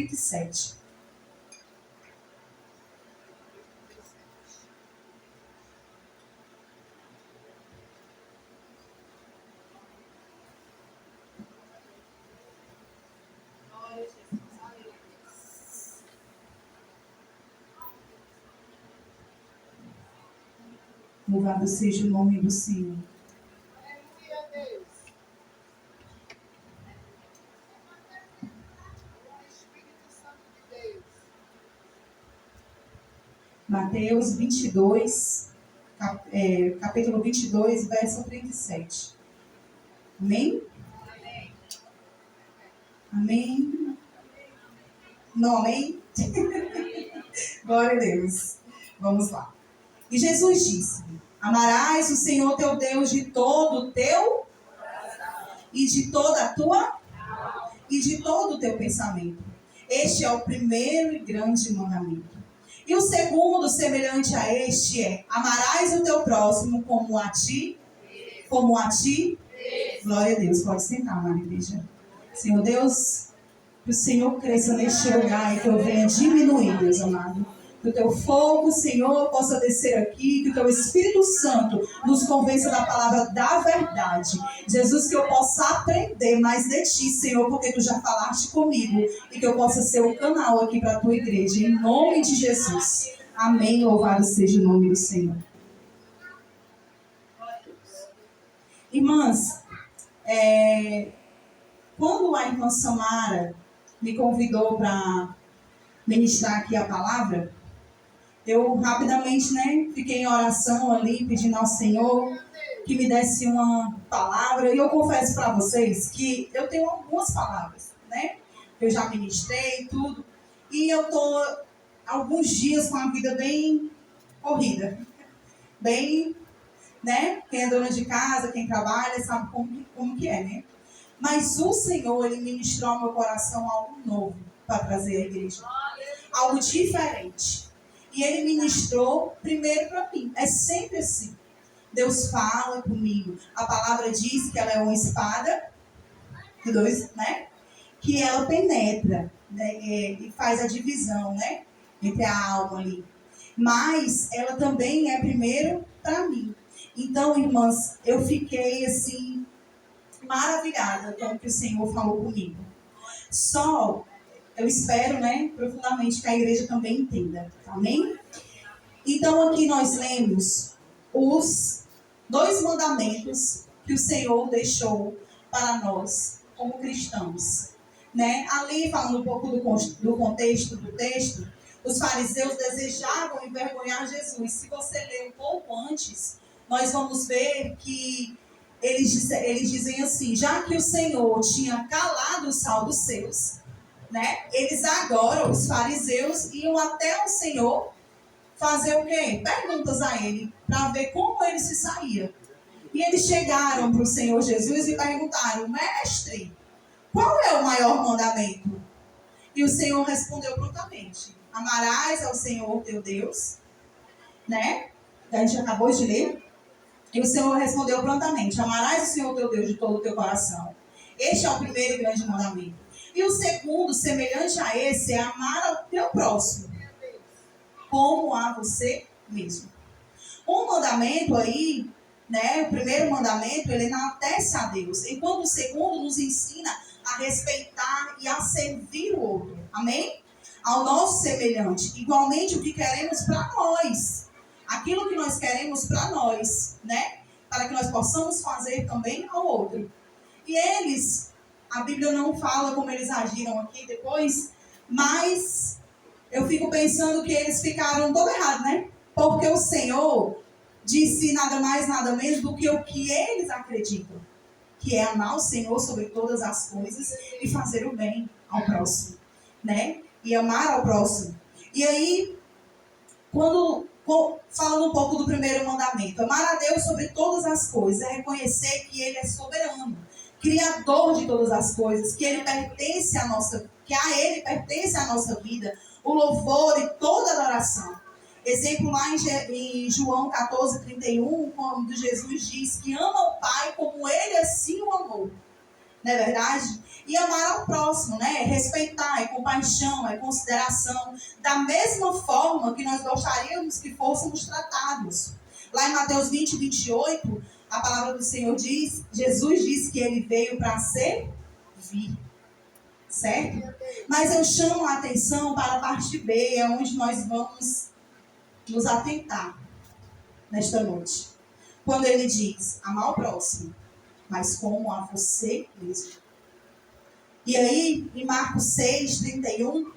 37. Louvado seja o nome do Senhor. Mateus 22, capítulo 22, verso 37. Amém? Amém? Não, amém? Glória a Deus. Vamos lá. E Jesus disse: amarás o Senhor teu Deus de todo o teu e de toda a tua e de todo o teu pensamento. Este é o primeiro e grande mandamento. E o segundo, semelhante a este, é: amarás o teu próximo como a ti. Como a ti. Glória a Deus. Pode sentar, Maria Igreja. Senhor Deus, que o Senhor cresça neste lugar e que eu venha diminuir, Deus amado. Que o teu fogo, Senhor, possa descer aqui, que o teu Espírito Santo nos convença da palavra da verdade. Jesus, que eu possa aprender mais de ti, Senhor, porque tu já falaste comigo, e que eu possa ser um canal aqui para a tua igreja, em nome de Jesus. Amém. Louvado seja o nome do Senhor. Irmãs, quando a irmã Samara me convidou para ministrar aqui a palavra, eu rapidamente, fiquei em oração ali, pedindo ao Senhor que me desse uma palavra. E eu confesso para vocês que eu tenho algumas palavras, Eu já ministrei tudo. E eu estou alguns dias com a vida bem corrida. Bem, Quem é dona de casa, quem trabalha, sabe como que é, Mas o Senhor, Ele ministrou ao meu coração algo novo para trazer à igreja. Algo diferente. E Ele ministrou primeiro para mim. É sempre assim. Deus fala comigo. A palavra diz que ela é uma espada de dois, que ela penetra, e faz a divisão, entre a alma ali. Mas ela também é primeiro para mim. Então, irmãs, eu fiquei assim maravilhada com o que o Senhor falou comigo. Só eu espero, profundamente que a igreja também entenda. Amém? Então, aqui nós lemos os 2 mandamentos que o Senhor deixou para nós, como cristãos. Ali, falando um pouco do contexto do texto, os fariseus desejavam envergonhar Jesus. Se você ler um pouco antes, nós vamos ver que eles dizem assim: já que o Senhor tinha calado os saduceus, eles agora, os fariseus, iam até o Senhor fazer o quê? Perguntas a ele, para ver como ele se saía. E eles chegaram para o Senhor Jesus e perguntaram: mestre, qual é o maior mandamento? E o Senhor respondeu prontamente: amarás ao Senhor teu Deus, que a gente acabou de ler. E o Senhor respondeu prontamente: amarás o Senhor teu Deus de todo o teu coração. Este é o primeiro e grande mandamento. E o segundo, semelhante a esse, é amar ao teu próximo como a você mesmo. Um mandamento aí, o primeiro mandamento, ele enaltece a Deus, enquanto o segundo nos ensina a respeitar e a servir o outro. Amém? Ao nosso semelhante. Igualmente o que queremos para nós. Aquilo que nós queremos para nós, Para que nós possamos fazer também ao outro. E eles, a Bíblia não fala como eles agiram aqui depois, mas eu fico pensando que eles ficaram todo errado, Porque o Senhor disse nada mais, nada menos do que o que eles acreditam, que é amar o Senhor sobre todas as coisas e fazer o bem ao próximo, E amar ao próximo. E aí, falando um pouco do primeiro mandamento, amar a Deus sobre todas as coisas, é reconhecer que Ele é soberano, Criador de todas as coisas, que a Ele pertence a nossa vida, o louvor e toda adoração. Exemplo lá em João 14:31, quando Jesus diz que ama o Pai como Ele assim o amou. Não é verdade? E amar ao próximo, né? Respeitar, é compaixão, é consideração. Da mesma forma que nós gostaríamos que fôssemos tratados. Lá em Mateus 20, 28, a palavra do Senhor diz, Jesus diz que ele veio para servir. Certo? Mas eu chamo a atenção para a parte B, é onde nós vamos nos atentar nesta noite. Quando ele diz, amar o próximo, mas como a você mesmo. E aí, em Marcos 6, 31,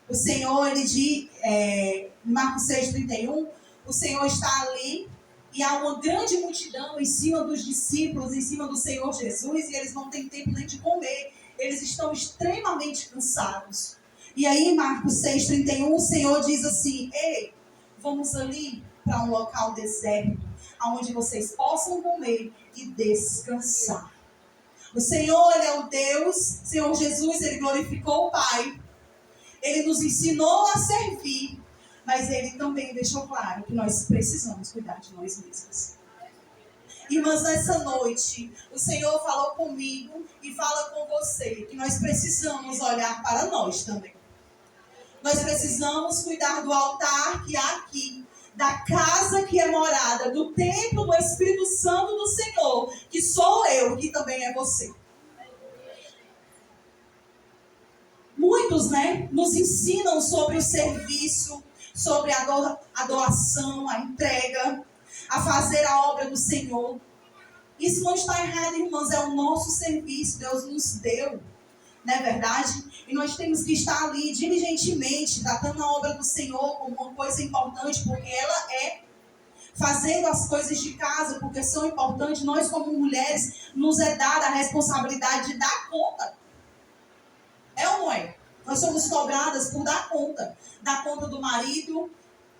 o Senhor, ele diz, em Marcos 6, 31, o Senhor está ali e há uma grande multidão em cima dos discípulos, em cima do Senhor Jesus, e eles não têm tempo nem de comer. Eles estão extremamente cansados. E aí, em Marcos 6, 31, o Senhor diz assim, ei, vamos ali para um local deserto, onde vocês possam comer e descansar. O Senhor, ele é o Deus, o Senhor Jesus, ele glorificou o Pai. Ele nos ensinou a servir, mas ele também deixou claro que nós precisamos cuidar de nós mesmos. Irmãs, nessa noite, o Senhor falou comigo e fala com você que nós precisamos olhar para nós também. Nós precisamos cuidar do altar que há aqui, da casa que é morada, do templo do Espírito Santo do Senhor, que sou eu, que também é você. Muitos, nos ensinam sobre o serviço, sobre a doação, a entrega, a fazer a obra do Senhor. Isso não está errado, irmãos, é o nosso serviço, Deus nos deu, não é verdade? E nós temos que estar ali diligentemente, tratando a obra do Senhor como uma coisa importante, porque ela é, fazendo as coisas de casa, porque são importantes. Nós, como mulheres, nos é dada a responsabilidade de dar conta. É ou não é? Nós somos cobradas por dar conta. Dar conta do marido,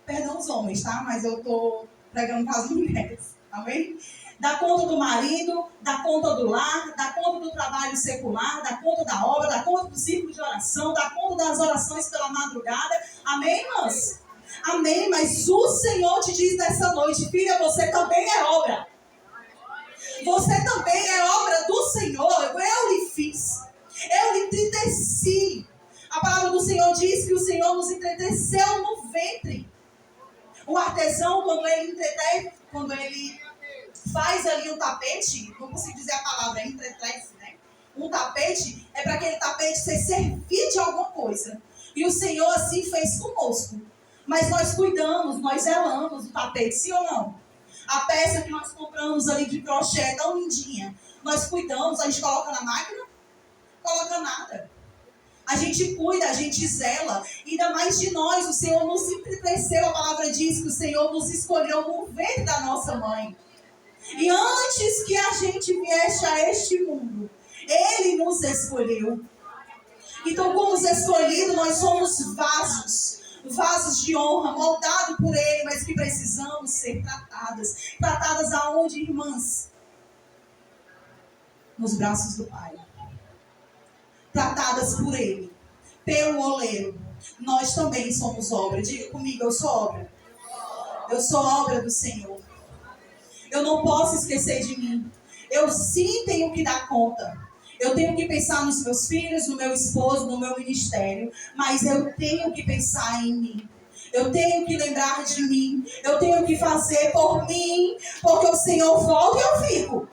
perdão os homens, tá? Mas eu estou pregando para as mulheres, amém? Dar conta do marido, dar conta do lar, dar conta do trabalho secular, dar conta da obra, dar conta do círculo de oração, dar conta das orações pela madrugada. Amém, irmãs? Amém, mas o Senhor te diz nessa noite, filha, você também é obra. Você também é obra do Senhor. Eu lhe fiz. Eu lhe entreteci. A palavra do Senhor diz que o Senhor nos entreteceu no ventre. O artesão, quando ele faz ali um tapete, não consigo dizer a palavra, entretece, né? Um tapete é para aquele tapete ser servir de alguma coisa. E o Senhor assim fez conosco. Mas nós cuidamos, nós zelamos o tapete, sim ou não? A peça que nós compramos ali de crochê, tão lindinha, nós cuidamos, a gente coloca na máquina? Coloca nada. A gente cuida, a gente zela. Ainda mais de nós, o Senhor nos entreteceu. A palavra diz que o Senhor nos escolheu no ventre da nossa mãe. E antes que a gente viesse a este mundo, Ele nos escolheu. Então, como escolhidos, nós somos vasos de honra, moldados por Ele, mas que precisamos ser tratadas. Tratadas aonde, irmãs? Nos braços do Pai. Tratadas por Ele, pelo oleiro. Nós também somos obra. Diga comigo, eu sou obra. Eu sou obra do Senhor. Eu não posso esquecer de mim. Eu sim tenho que dar conta. Eu tenho que pensar nos meus filhos, no meu esposo, no meu ministério. Mas eu tenho que pensar em mim. Eu tenho que lembrar de mim. Eu tenho que fazer por mim. Porque o Senhor volta e eu fico.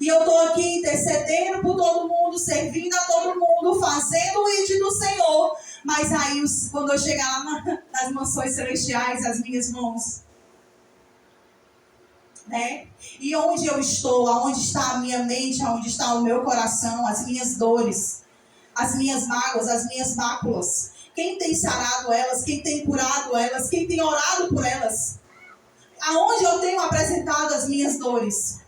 E eu estou aqui intercedendo por todo mundo, servindo a todo mundo, fazendo o ID do Senhor. Mas aí, quando eu chegar lá nas mansões celestiais, as minhas mãos, E onde eu estou, aonde está a minha mente, aonde está o meu coração, as minhas dores, as minhas mágoas, as minhas máculas. Quem tem sarado elas, quem tem curado elas, quem tem orado por elas? Aonde eu tenho apresentado as minhas dores?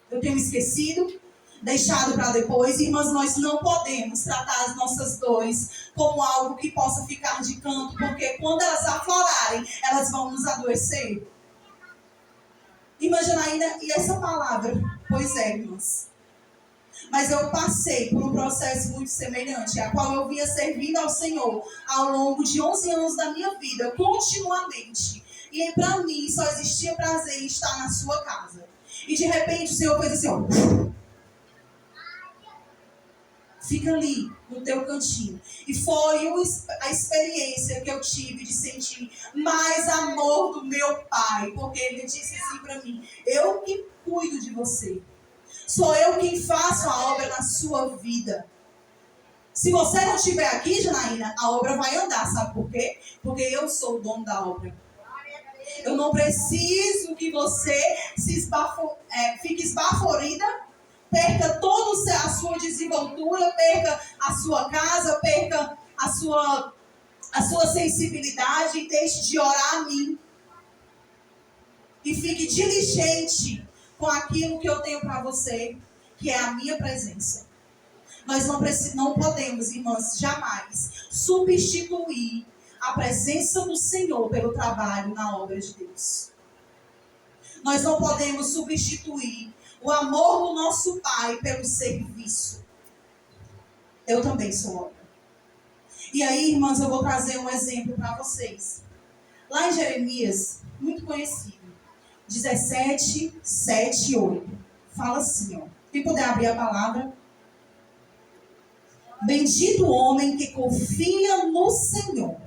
Eu tenho esquecido, deixado para depois. Irmãs, nós não podemos tratar as nossas dores como algo que possa ficar de canto, porque quando elas aflorarem, elas vão nos adoecer. Irmã Janaína, e essa palavra? Pois é, irmãs. Mas eu passei por um processo muito semelhante, a qual eu vinha servindo ao Senhor ao longo de 11 anos da minha vida, continuamente. E para mim só existia prazer em estar na sua casa. E de repente o Senhor fez assim, ó. Fica ali, no teu cantinho. E foi a experiência que eu tive de sentir mais amor do meu pai. Porque ele disse assim para mim: eu que cuido de você. Sou eu quem faço a obra na sua vida. Se você não estiver aqui, Janaína, a obra vai andar. Sabe por quê? Porque eu sou o dono da obra. Eu não preciso que você fique esbaforida, perca toda a sua desenvoltura, perca a sua casa, perca a sua sensibilidade e deixe de orar a mim. E fique diligente com aquilo que eu tenho para você, que é a minha presença. Nós não podemos, irmãs, jamais substituir a presença do Senhor pelo trabalho na obra de Deus. Nós não podemos substituir o amor do nosso Pai pelo serviço. Eu também sou obra. E aí, irmãs, eu vou trazer um exemplo para vocês. Lá em Jeremias, muito conhecido, 17, 7 e 8. Fala assim, ó. Quem puder abrir a palavra. Bendito o homem que confia no Senhor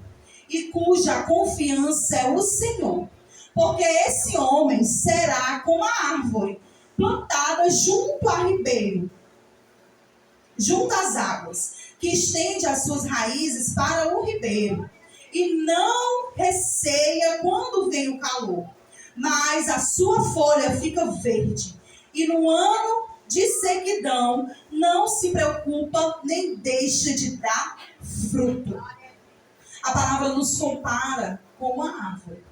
e cuja confiança é o Senhor. Porque esse homem será como a árvore plantada junto a ribeiro, junto às águas, que estende as suas raízes para o ribeiro e não receia quando vem o calor, mas a sua folha fica verde. E no ano de sequidão não se preocupa nem deixa de dar fruto. A palavra nos compara com uma árvore,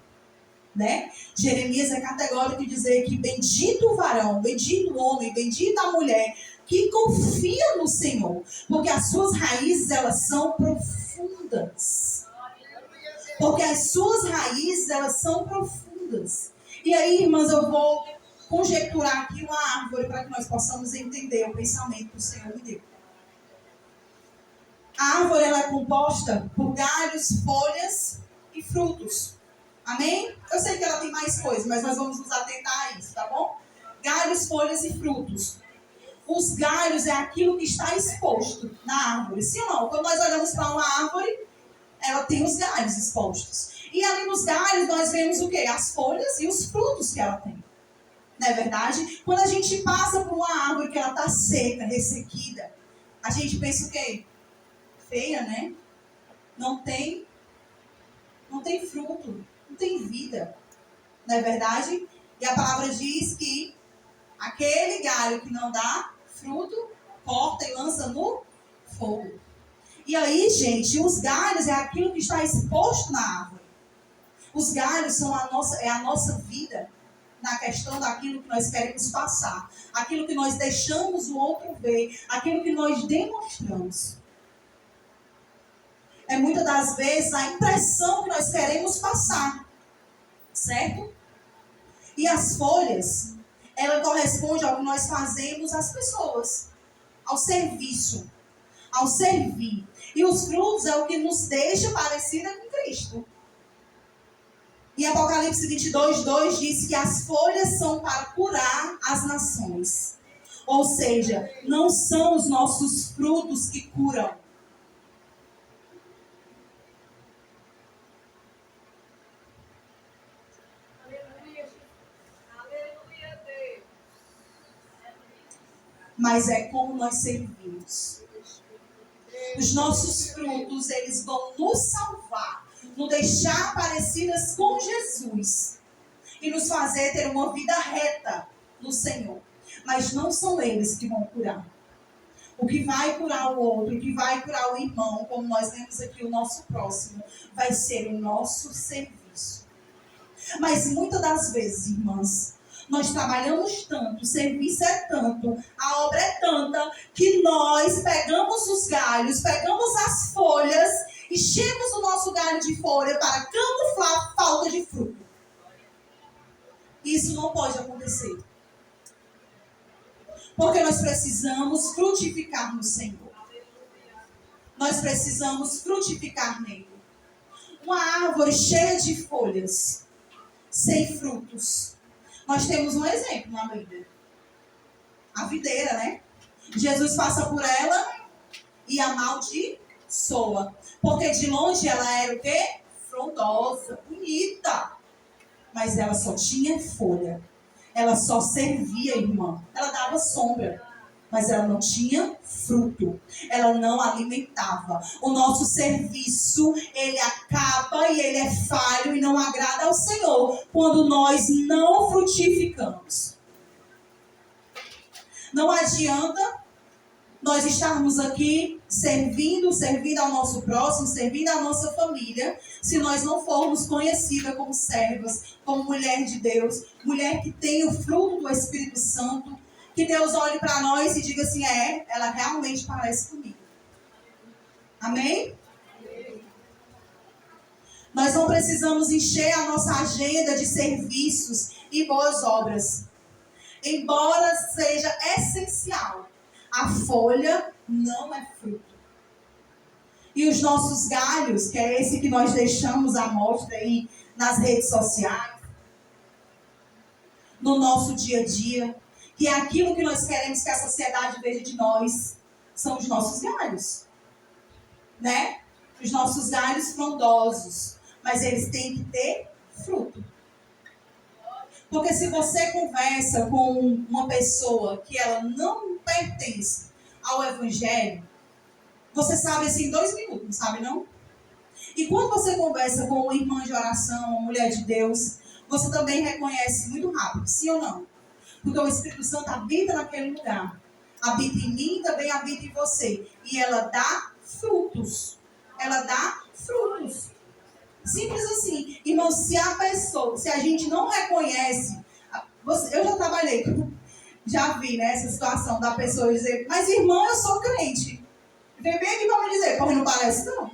né? Jeremias é categórico em dizer que bendito o varão, bendito o homem, bendita a mulher que confia no Senhor, porque as suas raízes elas são profundas. Porque as suas raízes elas são profundas. E aí, irmãs, eu vou conjecturar aqui uma árvore para que nós possamos entender o pensamento que o Senhor me deu. A árvore ela é composta por galhos, folhas e frutos. Amém? Eu sei que ela tem mais coisas, mas nós vamos nos atentar a isso, tá bom? Galhos, folhas e frutos. Os galhos é aquilo que está exposto na árvore. Sim ou não? Quando nós olhamos para uma árvore, ela tem os galhos expostos. E ali nos galhos nós vemos o quê? As folhas e os frutos que ela tem. Não é verdade? Quando a gente passa por uma árvore que ela está seca, ressequida, a gente pensa o quê? Feia, né? Não tem fruto, não tem vida. Não é verdade? E a palavra diz que aquele galho que não dá fruto, corta e lança no fogo. E aí, gente, os galhos é aquilo que está exposto na árvore. Os galhos são a nossa vida na questão daquilo que nós queremos passar. Aquilo que nós deixamos o outro ver. Aquilo que nós demonstramos. É muitas das vezes a impressão que nós queremos passar. Certo? E as folhas, ela corresponde ao que nós fazemos às pessoas. Ao serviço. Ao servir. E os frutos é o que nos deixa parecida com Cristo. E Apocalipse 22:2 diz que as folhas são para curar as nações. Ou seja, não são os nossos frutos que curam. Mas é como nós servimos. Os nossos frutos, eles vão nos salvar, nos deixar parecidas com Jesus e nos fazer ter uma vida reta no Senhor. Mas não são eles que vão curar. O que vai curar o outro, o que vai curar o irmão, como nós vemos aqui o nosso próximo, vai ser o nosso serviço. Mas muitas das vezes, irmãs, nós trabalhamos tanto, o serviço é tanto, a obra é tanta, que nós pegamos os galhos, pegamos as folhas, enchemos o nosso galho de folha para camuflar a falta de fruto. Isso não pode acontecer. Porque nós precisamos frutificar no Senhor. Nós precisamos frutificar nele. Uma árvore cheia de folhas, sem frutos. Nós temos um exemplo na Bíblia. A videira, né? Jesus passa por ela e amaldiçoa. Porque de longe ela era o quê? Frondosa, bonita. Mas ela só tinha folha. Ela só servia, irmã. Ela dava sombra. Mas ela não tinha fruto. Ela não alimentava. O nosso serviço, ele acaba e ele é falho e não agrada ao Senhor quando nós não frutificamos. Não adianta nós estarmos aqui servindo ao nosso próximo, servindo à nossa família, se nós não formos conhecidas como servas, como mulher de Deus, mulher que tem o fruto do Espírito Santo, que Deus olhe para nós e diga assim, ela realmente parece comigo. Amém? Nós não precisamos encher a nossa agenda de serviços e boas obras. Embora seja essencial, a folha não é fruto. E os nossos galhos, que é esse que nós deixamos à mostra aí nas redes sociais, no nosso dia a dia, que é aquilo que nós queremos que a sociedade veja de nós, são os nossos galhos. Né? Os nossos galhos frondosos. Mas eles têm que ter fruto. Porque se você conversa com uma pessoa que ela não pertence ao Evangelho, você sabe assim em 2 minutos, não sabe não? E quando você conversa com uma irmã de oração, uma mulher de Deus, você também reconhece muito rápido, sim ou não? Porque o Espírito Santo habita naquele lugar. Habita em mim, também habita em você. E ela dá frutos. Ela dá frutos. Simples assim. Irmão, se a gente não reconhece, eu já trabalhei, já vi, né, essa situação da pessoa dizer, mas irmão, eu sou crente. Vem bem aqui para me dizer, porque não parece não.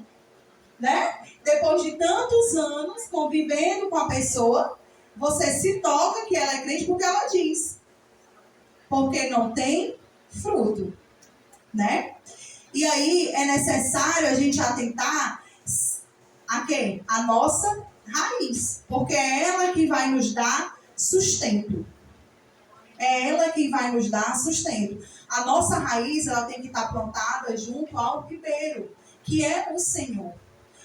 Né? Depois de tantos anos convivendo com a pessoa, você se toca que ela é crente porque ela diz. Porque não tem fruto. Né? E aí é necessário a gente atentar a quem? A nossa raiz. Porque é ela que vai nos dar sustento. É ela que vai nos dar sustento. A nossa raiz, ela tem que estar plantada junto ao ribeiro, que é o Senhor.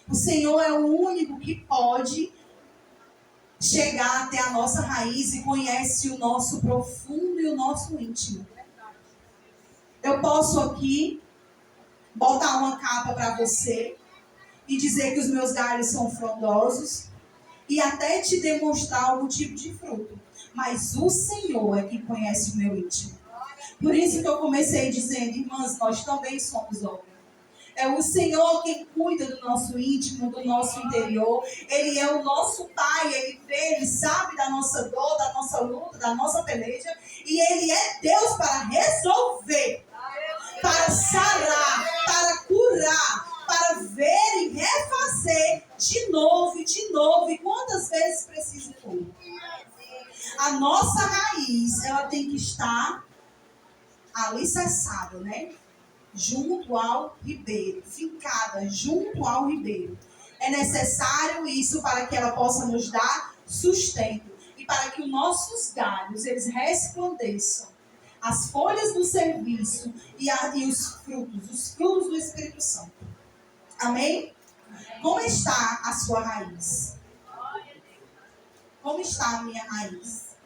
O Senhor é o único que pode chegar até a nossa raiz e conhece o nosso profundo e o nosso íntimo. Eu posso aqui botar uma capa para você e dizer que os meus galhos são frondosos e até te demonstrar algum tipo de fruto. Mas o Senhor é quem conhece o meu íntimo. Por isso que eu comecei dizendo, irmãs, nós também somos obra. É o Senhor quem cuida do nosso íntimo, do nosso interior. Ele é o nosso Pai, Ele vê, Ele sabe da nossa dor, da nossa luta, da nossa peleja. E Ele é Deus para resolver, para sarar, para curar, para ver e refazer de novo e de novo. E quantas vezes precisa for. A nossa raiz, ela tem que estar alicerçada, né? Junto ao ribeiro, fincada junto ao ribeiro. É necessário isso para que ela possa nos dar sustento e para que os nossos galhos eles resplandeçam. As folhas do serviço e os frutos do Espírito Santo. Amém? Como está a sua raiz? Como está a minha raiz?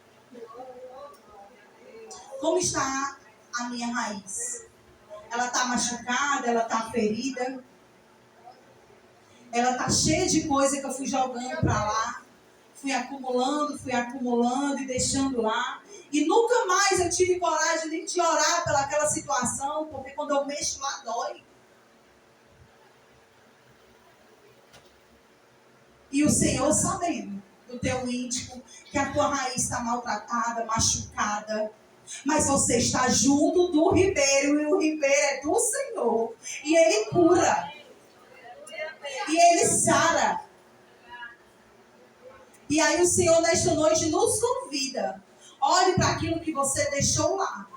Como está a minha raiz? Ela está machucada, ela está ferida. Ela está cheia de coisa que eu fui jogando para lá. Fui acumulando e deixando lá. E nunca mais eu tive coragem nem de orar pelaquela situação, porque quando eu mexo lá dói. E o Senhor sabendo do teu íntimo, que a tua raiz está maltratada, machucada. Mas você está junto do ribeiro, e o ribeiro é do Senhor. E Ele cura. E Ele sara. E aí o Senhor nesta noite nos convida. Olhe para aquilo que você deixou lá.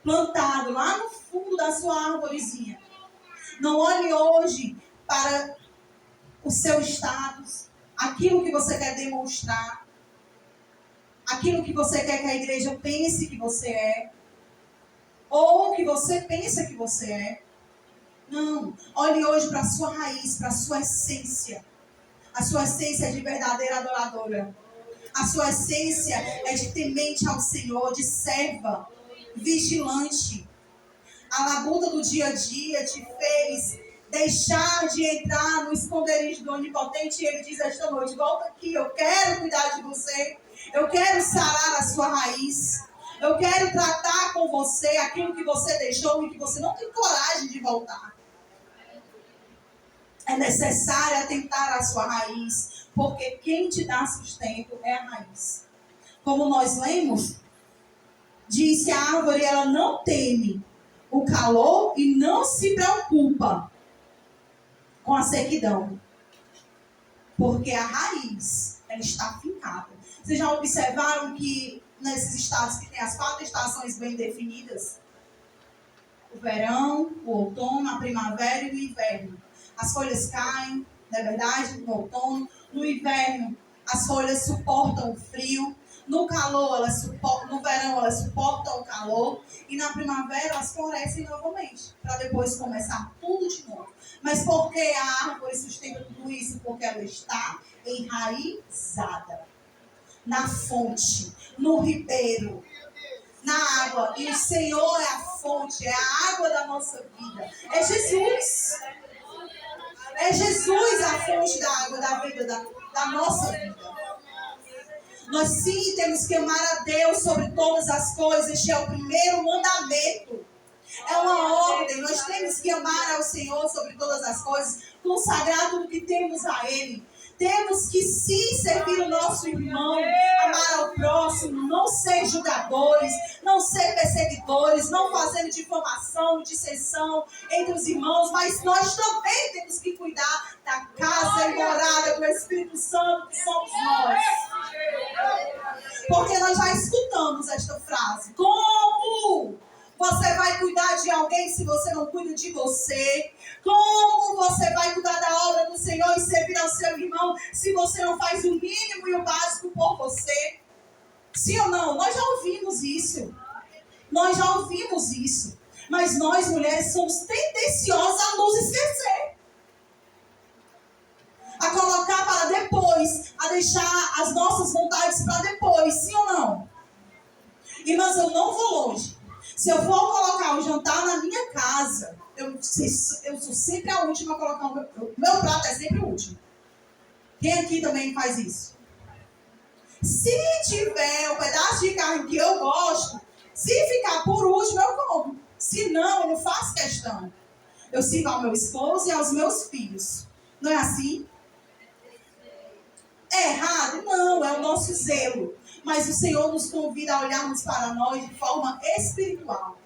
Plantado lá no fundo da sua árvorezinha. Não olhe hoje para o seu status. Aquilo que você quer demonstrar. Aquilo que você quer que a igreja pense que você é. Ou que você pensa que você é. Não. Olhe hoje para a sua raiz, para a sua essência. A sua essência é de verdadeira adoradora. A sua essência é de temente ao Senhor, de serva, vigilante. A labuta do dia a dia te fez deixar de entrar no esconderijo do Onipotente, e Ele diz esta noite: volta aqui, eu quero cuidar de você, eu quero sarar a sua raiz, eu quero tratar com você aquilo que você deixou e que você não tem coragem de voltar. É necessário atentar à sua raiz, porque quem te dá sustento é a raiz. Como nós lemos, diz que a árvore ela não teme o calor e não se preocupa com a sequidão, porque a raiz ela está fincada. Vocês já observaram que nesses estados que tem as 4 estações bem definidas, o verão, o outono, a primavera e o inverno, as folhas caem, não é verdade? No outono, no inverno as folhas suportam o frio, no calor no verão elas suportam o calor, e na primavera elas florescem novamente, para depois começar tudo de novo. Mas por que a árvore sustenta tudo isso? Porque ela está enraizada na fonte, no ribeiro, na água. E o Senhor é a fonte, é a água da nossa vida. É Jesus. É Jesus a fonte da água da vida, da nossa vida. Nós sim temos que amar a Deus sobre todas as coisas. Este é o primeiro mandamento. É uma ordem. Nós temos que amar ao Senhor sobre todas as coisas, consagrar tudo que temos a Ele. Temos que sim servir o nosso irmão, amar ao próximo, não ser julgadores, não ser perseguidores, não fazendo difamação, dissensão entre os irmãos, mas nós também temos que cuidar da casa e morada do Espírito Santo, que somos nós. Porque nós já escutamos esta frase: como você vai cuidar de alguém se você não cuida de você? Como você vai cuidar da obra do Senhor e servir ao seu irmão se você não faz o mínimo e o básico por você? Sim ou não? Nós já ouvimos isso. Nós já ouvimos isso. Mas nós, mulheres, somos tendenciosas a nos esquecer. A colocar para depois. A deixar as nossas vontades para depois. Sim ou não? Irmãs, eu não vou longe. Se eu for colocar o jantar na minha casa, eu sou sempre a última a colocar o meu prato é sempre o último. Quem aqui também faz isso? Se tiver um pedaço de carne que eu gosto, se ficar por último, eu como. Se não, eu não faço questão. Eu sirvo ao meu esposo e aos meus filhos. Não é assim? É errado? Não, é o nosso zelo. Mas o Senhor nos convida a olharmos para nós de forma espiritual.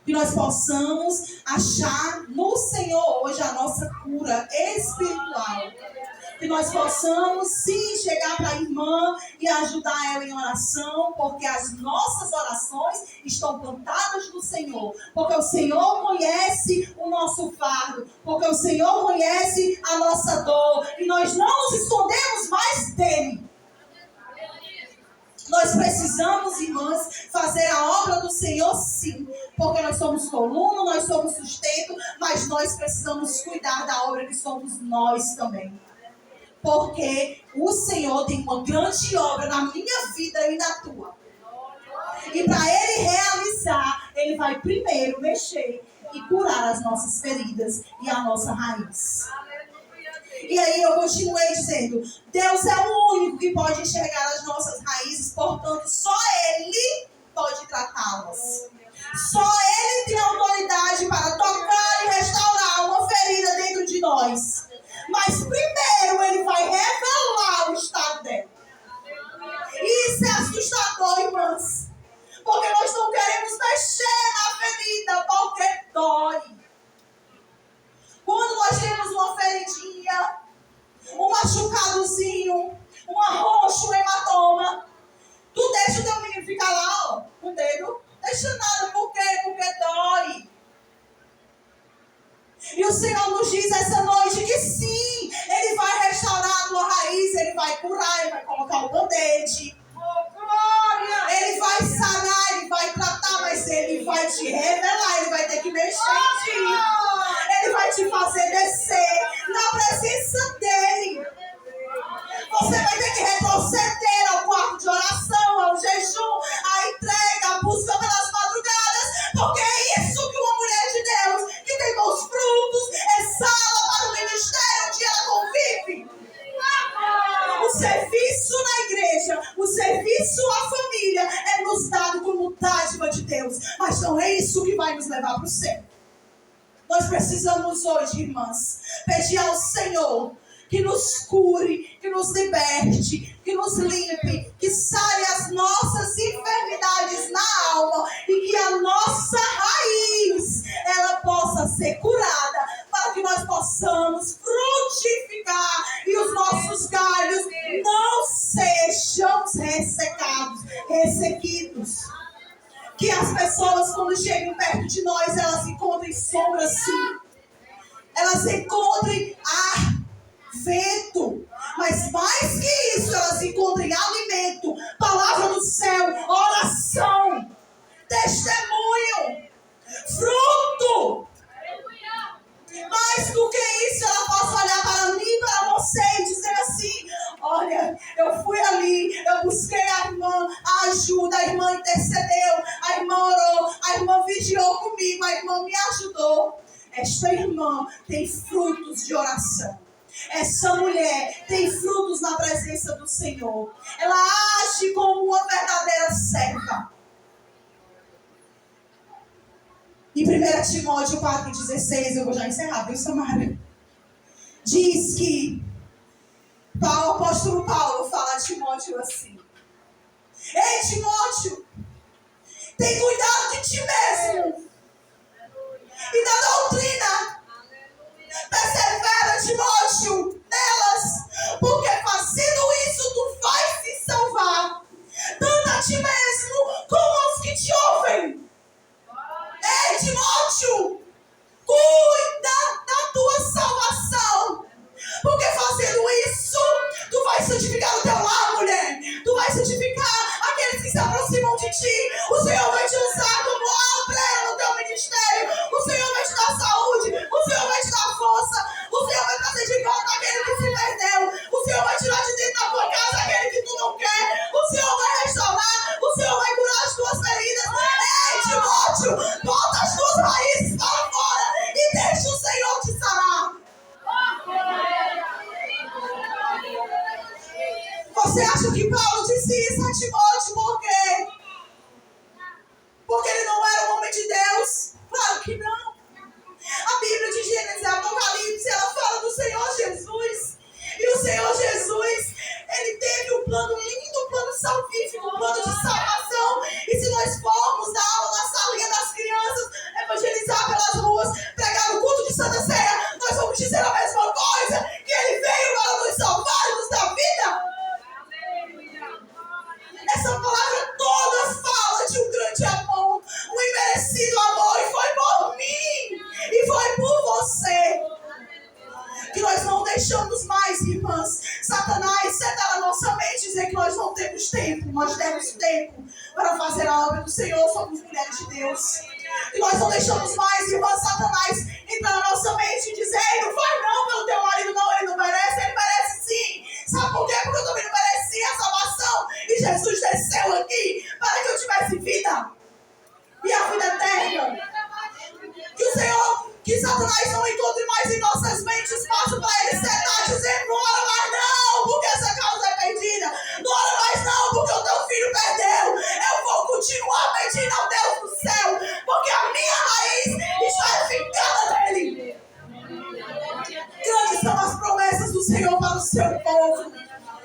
Que nós possamos achar no Senhor hoje a nossa cura espiritual. Que nós possamos sim chegar para a irmã e ajudar ela em oração, porque as nossas orações estão plantadas no Senhor. Porque o Senhor conhece o nosso fardo, porque o Senhor conhece a nossa dor, e nós não nos escondemos mais dele. Nós precisamos, irmãs, fazer a obra do Senhor sim, porque nós somos coluna, nós somos sustento, mas nós precisamos cuidar da obra que somos nós também. Porque o Senhor tem uma grande obra na minha vida e na tua. E para Ele realizar, Ele vai primeiro mexer e curar as nossas feridas e a nossa raiz. E aí eu continuei dizendo, Deus é o único que pode enxergar as nossas raízes, portanto só Ele pode tratá-las. Só Ele tem autoridade para tocar e restaurar uma ferida dentro de nós. Mas primeiro Ele vai revelar o estado dela. E isso é assustador, irmãs. Porque nós não queremos mexer na ferida, porque dói. Quando nós temos uma feridinha, um machucadozinho, um arroxo, um hematoma, tu deixa o teu menino ficar lá, ó, com o dedo? Deixa nada, por quê? Porque dói. E o Senhor nos diz essa noite que sim, Ele vai restaurar a tua raiz, Ele vai curar, Ele vai colocar o band-aid. Ele vai sanar, Ele vai tratar, mas Ele vai te revelar, Ele vai ter que mexer em ti. te fazer descer na presença dele. Você vai ter que retroceder ao quarto de oração, ao jejum, à entrega, à busca pelas madrugadas, porque é isso que uma mulher de Deus, que tem bons frutos, exala para o ministério onde ela convive. O serviço na igreja, o serviço à família é nos dado como dádiva de Deus, mas não é isso que vai nos levar para o céu. Nós precisamos hoje, irmãs, pedir ao Senhor que nos cure, que nos liberte, que nos limpe, que sare as nossas enfermidades na alma e que a nossa raiz ela possa ser curada, para que nós possamos frutificar e os nossos galhos não sejam ressecados, ressequidos. Que as pessoas, quando chegam perto de nós, elas encontrem sombra sim, elas encontrem ar, vento, mas mais que isso, elas encontrem alimento, palavra do céu, oração, testemunho, fruto. Mais do que isso, ela possa olhar para mim e para você e dizer assim: olha, eu fui ali, eu busquei a irmã, a ajuda, a irmã intercedeu, a irmã orou, a irmã vigiou comigo, a irmã me ajudou. Esta irmã tem frutos de oração. Essa mulher tem frutos na presença do Senhor. Ela age como uma verdadeira serva. Em 1 Timóteo 4,16, eu vou já encerrar, viu, Samara? Diz que o apóstolo Paulo fala a Timóteo assim: ei, Timóteo, tem cuidado de ti mesmo e da doutrina. Persevera, Timóteo, nelas, porque fazendo isso tu vais se salvar, tanto a ti mesmo como aos que te ouvem. Ei, Timóteo, cuida da tua salvação, porque fazendo isso tu vai santificar o teu lar, mulher. Tu vai santificar aqueles que se aproximam de ti. O Senhor vai te usar como obreira no teu ministério. O Senhor vai te dar saúde, o Senhor vai te dar força, o Senhor vai trazer de volta aquele que se perdeu, o Senhor vai tirar de dentro da tua casa aquele que tu não quer, o Senhor vai restaurar, o Senhor vai curar as tuas feridas. Ei, Timóteo, bota as tuas raízes para fora e deixa o Senhor te sarar. Você acha que Paulo disse isso a Timóteo por quê? Porque ele não era um homem de Deus? Claro que não. A Bíblia de Gênesis e Apocalipse, ela fala do Senhor Jesus. E o Senhor Jesus, ele teve um plano lindo, um plano salvífico, um plano de salvação. E se nós formos dar aula na salinha das crianças, evangelizar pelas ruas, pregar no culto de Santa Ceia, nós vamos dizer a mesma coisa, que ele veio para nos salvar e nos dar vida. Essa palavra toda fala de um grande amor, um imerecido amor, e foi por mim, e foi por você. Que nós não deixamos mais, irmãs, Satanás sentar na nossa mente e dizer que nós não temos tempo. Nós temos tempo para fazer a obra do Senhor, somos mulheres de Deus. E nós não deixamos mais, irmãs, Satanás entrar na nossa mente e dizer: ei, não vai não pelo teu marido, não, ele não merece. Ele merece sim. Sabe por quê? Porque eu também não merecia a salvação. E Jesus desceu aqui para que eu tivesse vida, e a vida eterna. Que o Senhor, que Satanás não encontre mais em nossas mentes espaço para ele sentar e dizer: não ora mais não, porque essa causa é perdida. Não ora mais não, porque o teu filho perdeu. Eu vou continuar pedindo ao Deus do céu, porque a minha raiz está fincada nele. Grandes são as promessas do Senhor para o seu povo.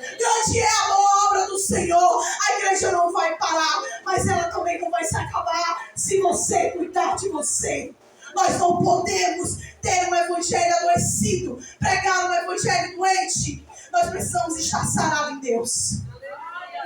Grande é a obra do Senhor. A igreja não vai parar, mas ela também não vai se acabar se você cuidar de você. Nós não podemos ter um evangelho adoecido, pregar um evangelho doente. Nós precisamos estar sarados em Deus.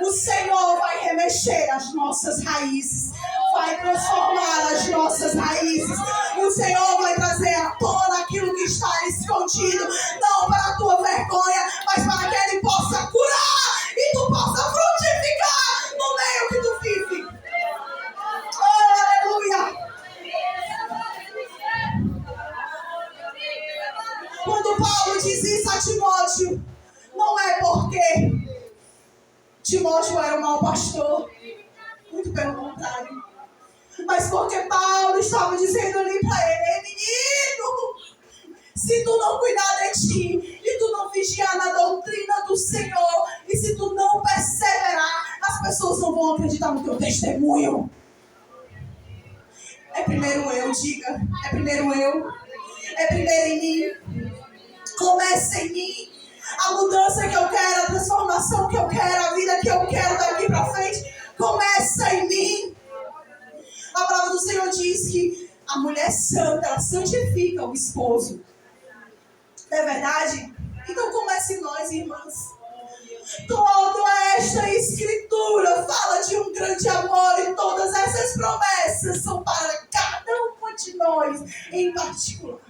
O Senhor vai remexer as nossas raízes, vai transformar as nossas raízes. O Senhor vai trazer à tona aquilo que está escondido, não para a tua vergonha, mas para que Ele possa curar e tu possa frutificar no meio que tu vive. Oh, aleluia! Paulo diz isso a Timóteo, não é porque Timóteo era um mau pastor, muito pelo contrário, mas porque Paulo estava dizendo ali para ele: ei, menino, se tu não cuidar de ti, e tu não vigiar na doutrina do Senhor, e se tu não perseverar, as pessoas não vão acreditar no teu testemunho. É primeiro eu, diga, é primeiro eu, é primeiro em mim. Começa em mim. A mudança que eu quero, a transformação que eu quero, a vida que eu quero daqui para frente, começa em mim. A palavra do Senhor diz que a mulher santa, ela santifica o esposo. Não é verdade? Então começa em nós, irmãs. Toda esta escritura fala de um grande amor, e todas essas promessas são para cada uma de nós em particular.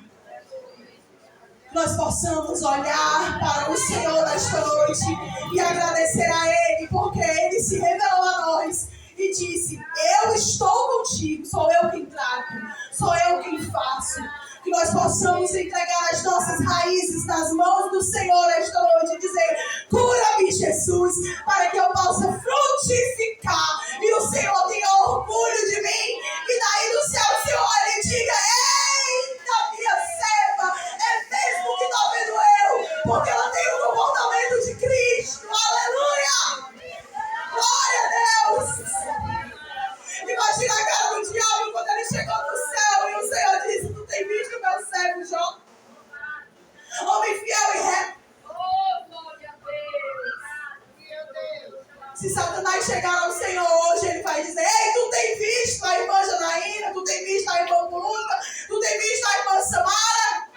Nós possamos olhar para o Senhor nesta noite e agradecer a Ele, porque Ele se revelou a nós e disse: eu estou contigo, sou eu quem trato, sou eu quem faço. Que nós possamos entregar as nossas raízes nas mãos do Senhor esta noite e dizer: cura-me, Jesus, para que eu possa frutificar e o Senhor tenha orgulho de mim, e daí do céu o Senhor olhe e diga: eita, minha serva, é mesmo que está vendo eu, porque ela tem o comportamento de Cristo. Aleluia! Glória a Deus! Imagina a cara do diabo quando ele chegou no céu e o Senhor disse: tu tem visto meu servo Jó? Homem fiel e reto. Se Satanás chegar ao Senhor hoje, ele vai dizer: ei, tu tem visto a irmã Janaína, tu tem visto a irmã Bruna, tu tem visto a irmã Samara?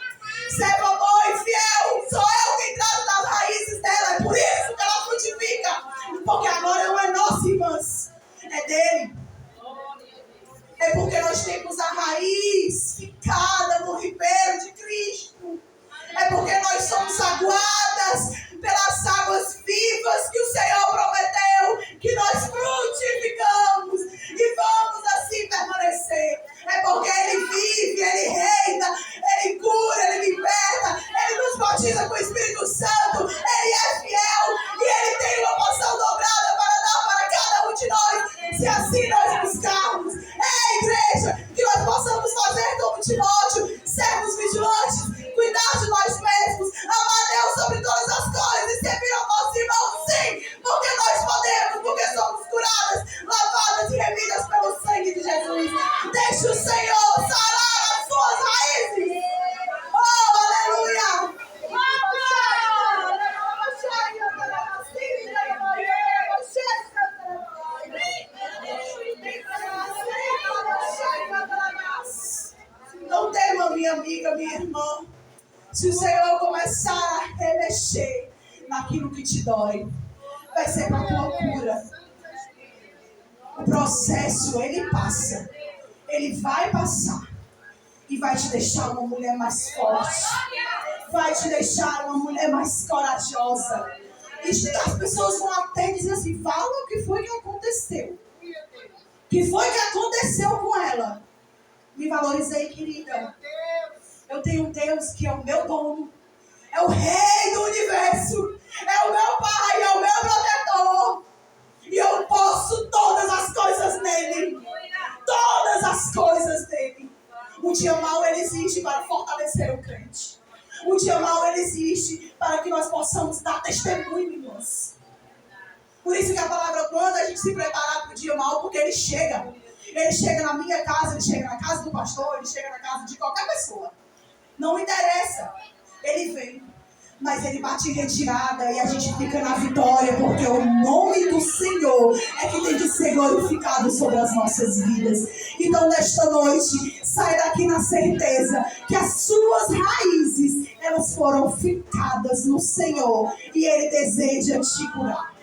Serva boa e fiel, sou eu quem trato das raízes dela, é por isso que ela frutifica, porque agora não é nossa, irmãs, é dele. É porque nós temos a raiz ficada no ribeiro de Cristo. É porque nós somos aguadas pelas águas vivas que o Senhor prometeu, que nós frutificamos e vamos assim permanecer. É porque Ele vive, Ele reina, Ele cura, Ele liberta, Ele nos batiza com o Espírito Santo, Ele é fiel e Ele tem uma porção dobrada para dar para cada um de nós, se assim nós buscarmos. Igreja, que nós possamos fazer como Timóteo, sermos vigilantes, cuidar de nós mesmos, amar a Deus sobre todas as coisas e servir ao nosso irmão, sim, porque nós podemos, porque somos curadas, lavadas e remidas pelo sangue de Jesus. Deixe o Senhor sarar as suas raízes. Oh, aleluia! Não tema, minha amiga, minha irmã. Se o Senhor começar a remexer naquilo que te dói, vai ser para a tua cura. O processo, ele passa. Ele vai passar. E vai te deixar uma mulher mais forte. Vai te deixar uma mulher mais corajosa. E as pessoas vão até dizer assim: fala o que foi que aconteceu. O que foi que aconteceu com ela? Me valorizei, querida. Eu tenho um Deus que é o meu dono. É o Rei do Universo. É o meu Pai, é o meu protetor. E eu posso todas as coisas nele. Todas as coisas dele. O dia mau, ele existe para fortalecer o crente. O dia mau, ele existe para que nós possamos dar testemunho, irmãos. Por isso que a palavra manda a gente se preparar para o dia mau, porque ele chega. Ele chega na minha casa, ele chega na casa do pastor, ele chega na casa de qualquer pessoa. Não interessa. Ele vem. Mas ele bate em retirada e a gente fica na vitória, porque o nome do Senhor é que tem que ser glorificado sobre as nossas vidas. Então, nesta noite, sai daqui na certeza que as suas raízes, elas foram fincadas no Senhor e Ele deseja te curar.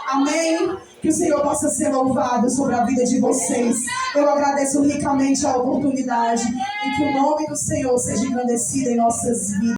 Amém? Que o Senhor possa ser louvado sobre a vida de vocês. Eu agradeço ricamente a oportunidade e que o nome do Senhor seja engrandecido em nossas vidas.